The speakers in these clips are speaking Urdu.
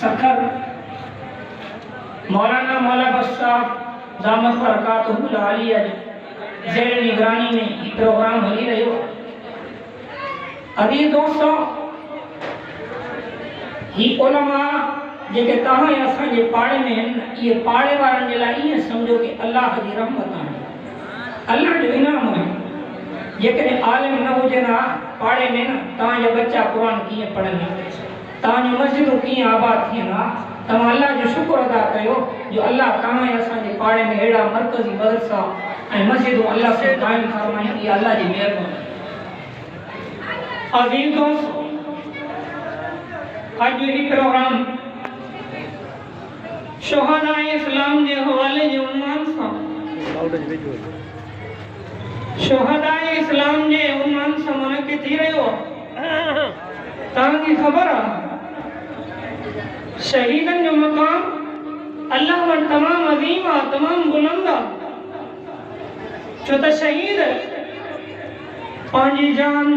سکھر مولانا مولا بخش صاحب دامت برکاتہ العالیہ زیر نگرانی میں یہ پروگرام ہلی رہے ہو. عزیز دوستو، یہ علماء جے تاں اساں جے پاڑے میں یہ پاڑے وارن جے لائے یہ سمجھو کہ اللہ دی رحمت ہے، اللہ جو انعام ہے. جے عالم نہ ہوجے نا پاڑے میں نا تاں جو بچہ قرآن کیے پڑھنے، تاں جو مسجدوں کیے آباد تھے نا، تاں اللہ جو شکر ادا کیو جو اللہ تاں اساں جے پاڑے میں ایڑا مرکزی مدرسہ اے مسجدوں اللہ سے قائم فرمائیں. یہ اللہ جی مہربانی. عزیز دوستو، آج یہ پروگرام شہداء اسلام کے حوالے جو عنوان سا شہداء اسلام کے عنوان سے منعقد تھی رہے ہو. تاکہ خبر شہیدن جو مقام اللہ و تمام عظیم تمام بلند چھوٹا شہید پانی جان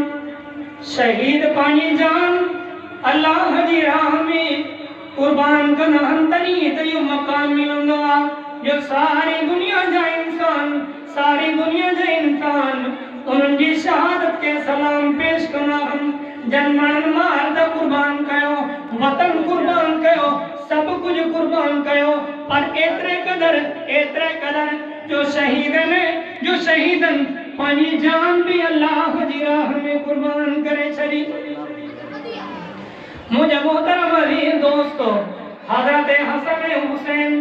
شہید پانی جان اللہ جی راہ میں قربان کن ہنتنی تیو مقام ملنگا جو ساری دنیا جا انسان ساری دنیا جا انسان انہوں کی شہادت کے سلام پیش کرنا ہم جنمان مال دا قربان کہو وطن قربان کہو سب کچھ قربان کہو پر ایترے قدر جو شہیدن پانی جان بھی اللہ جی راہ میں قربان کرے چھڑی. مجھے محترم عزیز دوستو، حضرت حسن حسین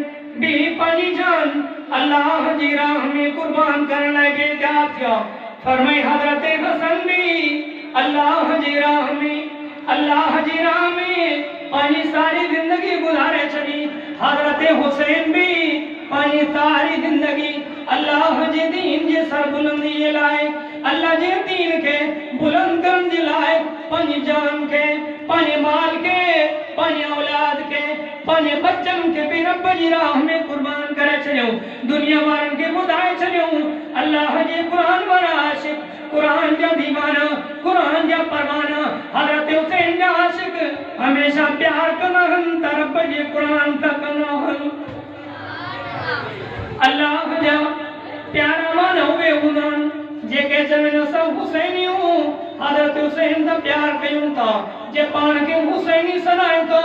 بھی پانی جان اللہ جی راہ میں قربان کرنے لگے. کیا تھا فرمائے حضرت حسن بھی اللہ جی راہ میں پانی ساری زندگی گزارے چھڑی. حضرت حسین بھی پانی ساری زندگی اللہ جی دین جی سر بلندی لائے اللہ جی دین کے بلند کرن جی لائے پانی جان کے پانی مال کے پانی اولاد کے پانی بچن کے بھی رب جی راہ میں قربان کرے چھڑیوں دنیا وارن کے بدائے چھڑیوں. اللہ جی قرآن ورا عاشق قرآن جا دیوانہ قرآن جا پروانہ حضرت حسین جا عاشق ہمیشہ پیار کرنا ہن تا رب جی قرآن تا کرنا ہن. اللہ جا پیارا مانا ہوئے ہنان جے کہ جمعنا سب حسینی ہوں حضرت حسین دا پیار کیوں تا جے پان کے حسینی سنائے تو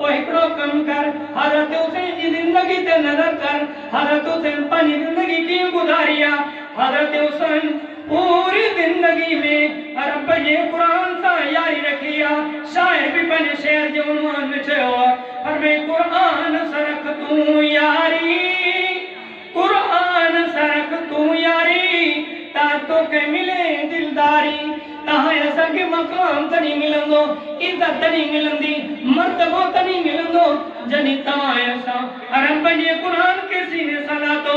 وہ ہکڑو کم کر حضرت حسین جی زندگی تے نظر کر. حضرت حسین پانی زندگی کی گزاریا. حضرت حسین پوری زندگی میں رب جی قرآن سا یاری رکھیا. شاعر بھی پنے شعر جو عنوان میں چھے ہوا اور میں قرآن سرک تو یاری قرآن سرک تو یاری تا تو کے ملے دلداری. تہاں ایسا کہ مقام تنی ملندو عزت تنی ملندی مرتبہ تنی ملندو جنی تمام ایسا رب جی قرآن کے سینے سنا تو